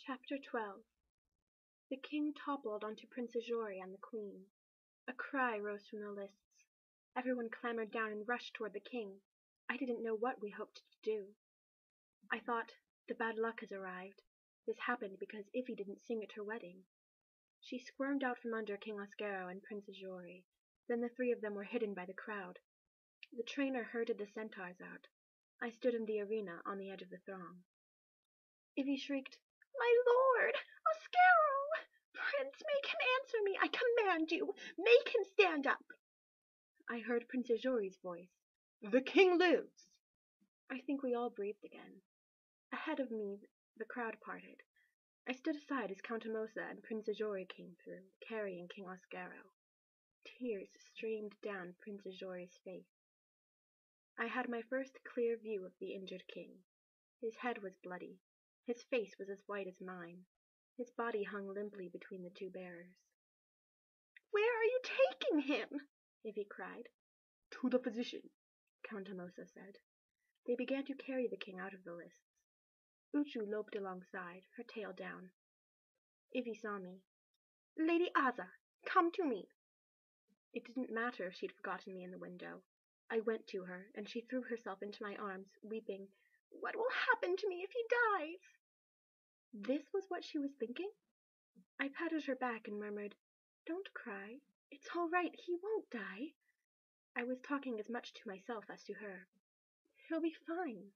Chapter 12. The king toppled onto Prince Ajori and the queen. A cry rose from the lists. Everyone clambered down and rushed toward the king. I didn't know what we hoped to do. I thought, the bad luck has arrived. This happened because Ivy didn't sing at her wedding. She squirmed out from under King Oscaro and Prince Ajori. Then the three of them were hidden by the crowd. The trainer herded the centaurs out. I stood in the arena on the edge of the throng. Ivy shrieked, "My lord, Oscaro! Prince, make him answer me! I command you! Make him stand up!" I heard Prince Ajori's voice. "The king lives!" I think we all breathed again. Ahead of me, the crowd parted. I stood aside as Count Amosa and Prince Ajori came through, carrying King Oscaro. Tears streamed down Prince Ajori's face. I had my first clear view of the injured king. His head was bloody. His face was as white as mine. His body hung limply between the two bearers. "Where are you taking him?" Ivy cried. "To the physician," Count Amosa said. They began to carry the king out of the lists. Uchu loped alongside, her tail down. Ivy saw me. "Lady Aza, come to me." It didn't matter if she'd forgotten me in the window. I went to her, and she threw herself into my arms, weeping. "What will happen to me if he dies?" This was what she was thinking? I patted her back and murmured, "Don't cry. It's all right. He won't die." I was talking as much to myself as to her. "He'll be fine."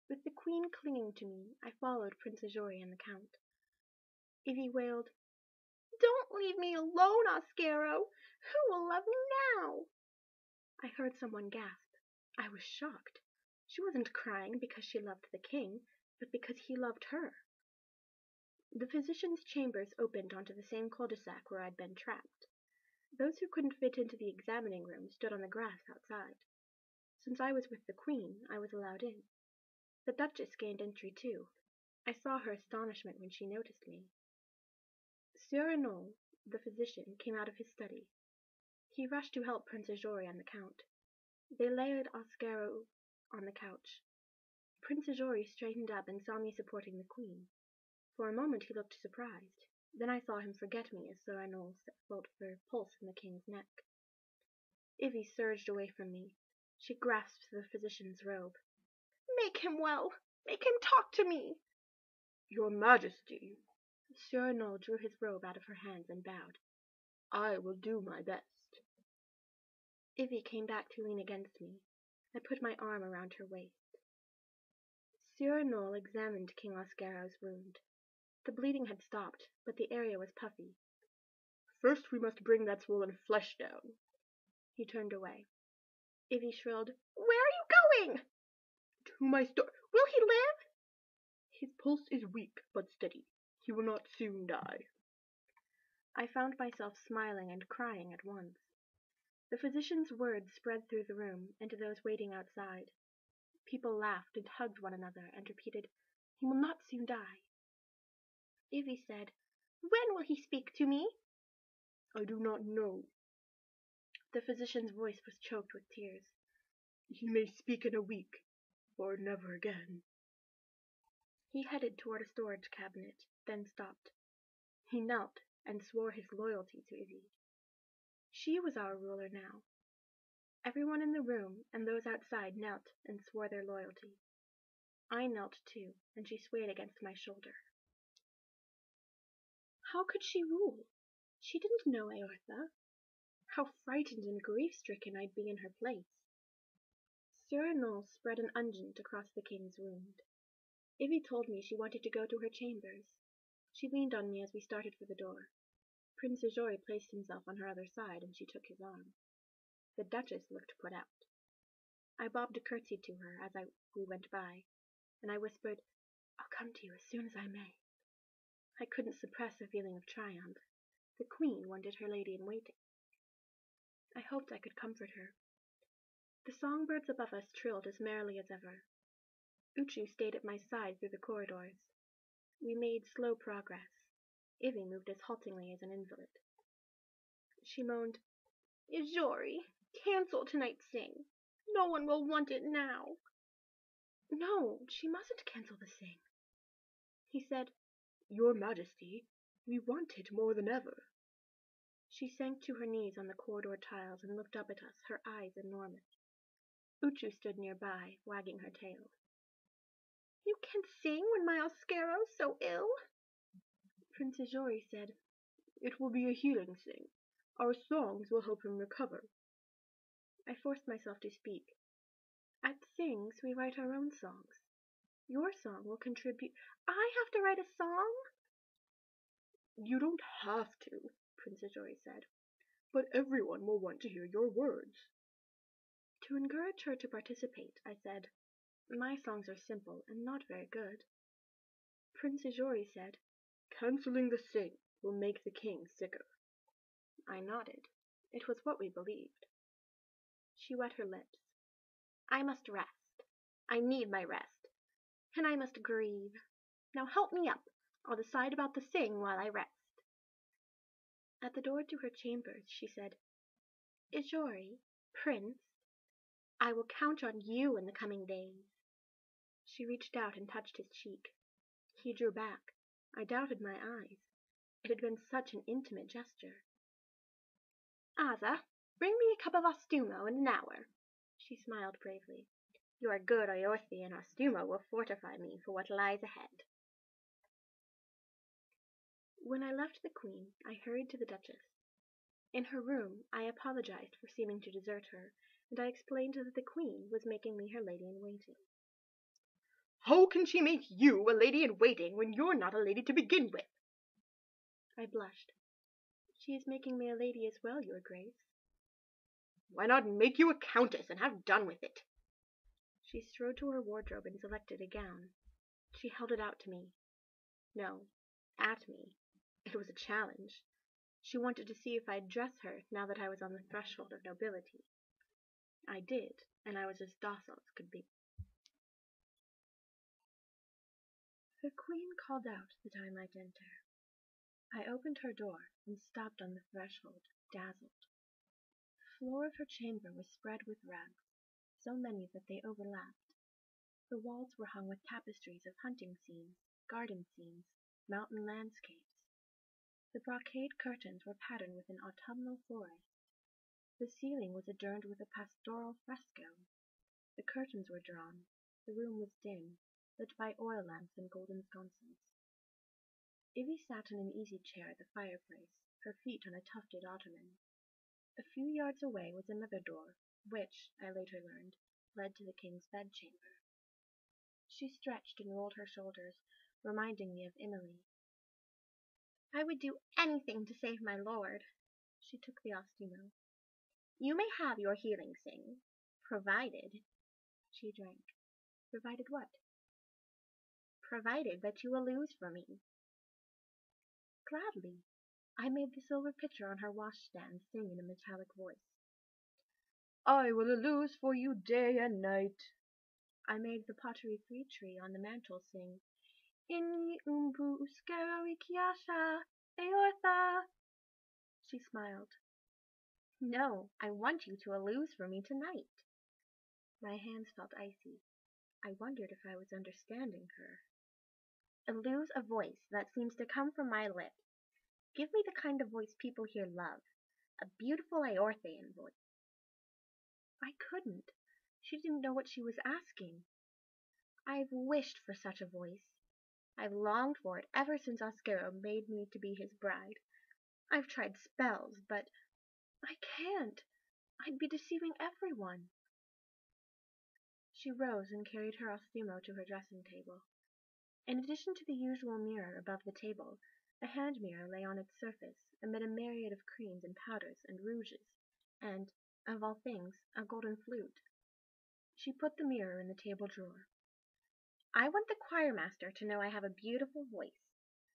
With the queen clinging to me, I followed Prince Ajori and the count. Ivy wailed, "Don't leave me alone, Oscaro. Who will love me now?" I heard someone gasp. I was shocked. She wasn't crying because she loved the king, but because he loved her. The physician's chambers opened onto the same cul-de-sac where I'd been trapped. Those who couldn't fit into the examining room stood on the grass outside. Since I was with the queen, I was allowed in. The Duchess gained entry too. I saw her astonishment when she noticed me. Sieur Arnaud, the physician, came out of his study. He rushed to help Prince Ajori and the count. They laid Oscaro on the couch. Prince Ajori straightened up and saw me supporting the queen. For a moment he looked surprised. Then I saw him forget me as Sieur Arnaud felt for pulse in the king's neck. Ivy surged away from me. She grasped the physician's robe. "Make him well! Make him talk to me!" "Your Majesty!" Sieur Arnaud drew his robe out of her hands and bowed. "I will do my best." Ivy came back to lean against me. I put my arm around her waist. Sieur Arnaud examined King Oscaro's wound. The bleeding had stopped, but the area was puffy. "First we must bring that swollen flesh down." He turned away. Ivy shrilled, "Where are you going?" "To my store. Will he live?" "His pulse is weak, but steady. He will not soon die." I found myself smiling and crying at once. The physician's words spread through the room and to those waiting outside. People laughed and hugged one another and repeated, "He will not soon die." Ivy said, "When will he speak to me?" "I do not know." The physician's voice was choked with tears. "He may speak in a week, or never again." He headed toward a storage cabinet, then stopped. He knelt and swore his loyalty to Ivy. She was our ruler now. Everyone in the room and those outside knelt and swore their loyalty. I knelt too, and she swayed against my shoulder. How could she rule? She didn't know Eortha. How frightened and grief-stricken I'd be in her place. Sieur Arnaud spread an unguent across the king's wound. Ivy told me she wanted to go to her chambers. She leaned on me as we started for the door. Prince Ajori placed himself on her other side, and she took his arm. The Duchess looked put out. I bobbed a curtsy to her as we went by, and I whispered, "I'll come to you as soon as I may." I couldn't suppress a feeling of triumph. The queen wanted her lady-in-waiting. I hoped I could comfort her. The songbirds above us trilled as merrily as ever. Uchu stayed at my side through the corridors. We made slow progress. Ivy moved as haltingly as an invalid. She moaned, "Ajori, cancel tonight's sing. No one will want it now." "No, she mustn't cancel the sing." He said, "Your Majesty, we want it more than ever." She sank to her knees on the corridor tiles and looked up at us, her eyes enormous. Uchu stood nearby, wagging her tail. "You can't sing when my Oscaro's so ill?" Princess Jory said, "It will be a healing sing. Our songs will help him recover." I forced myself to speak. "At Sings, we write our own songs. Your song will contribute—" "I have to write a song?" "You don't have to," Princess Jory said, "but everyone will want to hear your words." To encourage her to participate, I said, "My songs are simple and not very good." Princess Jory said, "Canceling the sing will make the king sicker." I nodded. It was what we believed. She wet her lips. "I must rest. I need my rest. And I must grieve. Now help me up. I'll decide about the sing while I rest." At the door to her chambers, she said, "Ijori, Prince, I will count on you in the coming days." She reached out and touched his cheek. He drew back. I doubted my eyes. It had been such an intimate gesture. "Aza, bring me a cup of Ostumo in an hour." She smiled bravely. "Your good Oyorthi and Ostumo will fortify me for what lies ahead." When I left the Queen, I hurried to the Duchess. In her room, I apologized for seeming to desert her, and I explained that the Queen was making me her lady-in-waiting. "How can she make you a lady-in-waiting when you're not a lady to begin with?" I blushed. "She is making me a lady as well, Your Grace." "Why not make you a countess and have done with it?" She strode to her wardrobe and selected a gown. She held it out to me. No, at me. It was a challenge. She wanted to see if I'd dress her now that I was on the threshold of nobility. I did, and I was as docile as could be. The Queen called out that I might enter. I opened her door and stopped on the threshold, dazzled. The floor of her chamber was spread with rugs, so many that they overlapped. The walls were hung with tapestries of hunting scenes, garden scenes, mountain landscapes. The brocade curtains were patterned with an autumnal forest. The ceiling was adorned with a pastoral fresco. The curtains were drawn. The room was dim, lit by oil lamps and golden sconces. Ivy sat in an easy chair at the fireplace, her feet on a tufted ottoman. A few yards away was another door, which, I later learned, led to the king's bedchamber. She stretched and rolled her shoulders, reminding me of Emily. "I would do anything to save my lord." She took the Ostumo. "You may have your healing sing, provided—" She drank. "Provided what?" "Provided that you will lose for me." "Gladly." I made the silver pitcher on her washstand sing in a metallic voice. "I will lose for you day and night." I made the pottery fruit tree on the mantel sing, "Inni umbu uskero ikiasha, Eortha." She smiled. "No, I want you to lose for me tonight." My hands felt icy. I wondered if I was understanding her. "Lose a voice that seems to come from my lips. Give me the kind of voice people here love. A beautiful Aorthean voice." I couldn't. She didn't know what she was asking. "I've wished for such a voice. I've longed for it ever since Oscuro made me to be his bride. I've tried spells, but I can't. I'd be deceiving everyone." She rose and carried her Ostumo to her dressing table. In addition to the usual mirror above the table, a hand mirror lay on its surface, amid a myriad of creams and powders and rouges, and, of all things, a golden flute. She put the mirror in the table drawer. "I want the choir master to know I have a beautiful voice.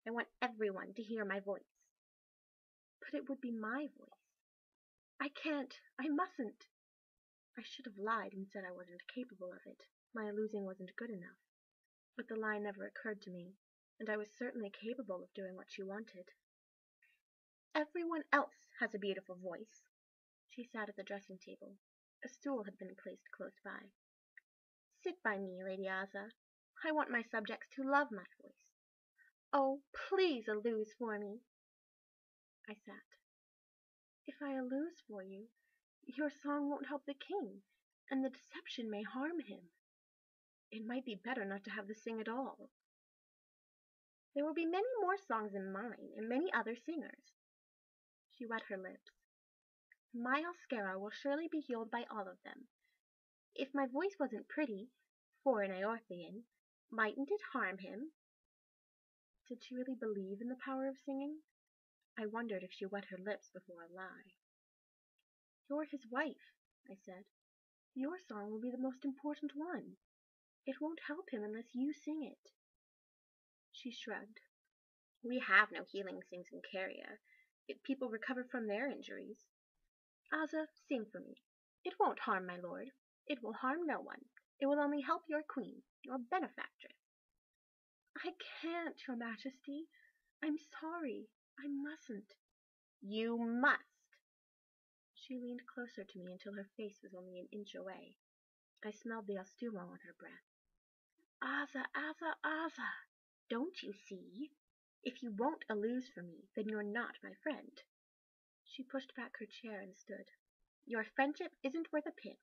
I want everyone to hear my voice." "But it would be my voice." "I can't. I mustn't." I should have lied and said I wasn't capable of it. My losing wasn't good enough. But the lie never occurred to me, and I was certainly capable of doing what she wanted. "Everyone else has a beautiful voice." She sat at the dressing table. A stool had been placed close by. "Sit by me, Lady Aza. I want my subjects to love my voice. Oh, please lose for me. I sat. If I lose for you, your song won't help the king, and the deception may harm him. It might be better not to have the sing at all. There will be many more songs than mine, and many other singers. She wet her lips. My Oscara will surely be healed by all of them. If my voice wasn't pretty, for an Aorthian, mightn't it harm him? Did she really believe in the power of singing? I wondered if she wet her lips before a lie. You're his wife, I said. Your song will be the most important one. It won't help him unless you sing it. She shrugged. We have no healing things in Caria. People recover from their injuries. Asa, sing for me. It won't harm my lord. It will harm no one. It will only help your queen, your benefactress. I can't, your majesty. I'm sorry. I mustn't. You must. She leaned closer to me until her face was only an inch away. I smelled the ostumo on her breath. Asa, Asa, Asa, don't you see? If you won't lose for me, then you're not my friend. She pushed back her chair and stood. Your friendship isn't worth a pin,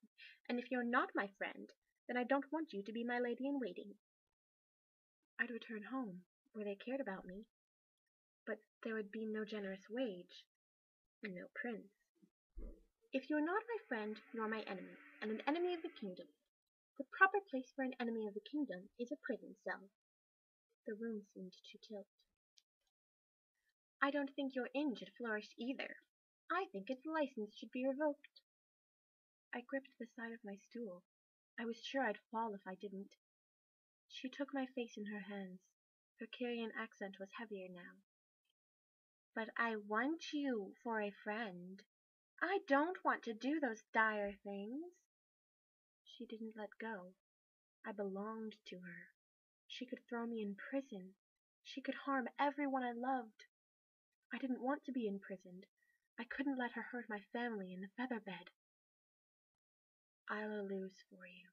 and if you're not my friend, then I don't want you to be my lady-in-waiting. I'd return home, where they cared about me, but there would be no generous wage, and no prince. If you're not my friend, you're my enemy, and an enemy of the kingdom. The proper place for an enemy of the kingdom is a prison cell. The room seemed to tilt. I don't think your inn should flourish either. I think its license should be revoked. I gripped the side of my stool. I was sure I'd fall if I didn't. She took my face in her hands. Her Carian accent was heavier now. But I want you for a friend. I don't want to do those dire things. She didn't let go. I belonged to her. She could throw me in prison. She could harm everyone I loved. I didn't want to be imprisoned. I couldn't let her hurt my family in the feather bed. I'll lose for you,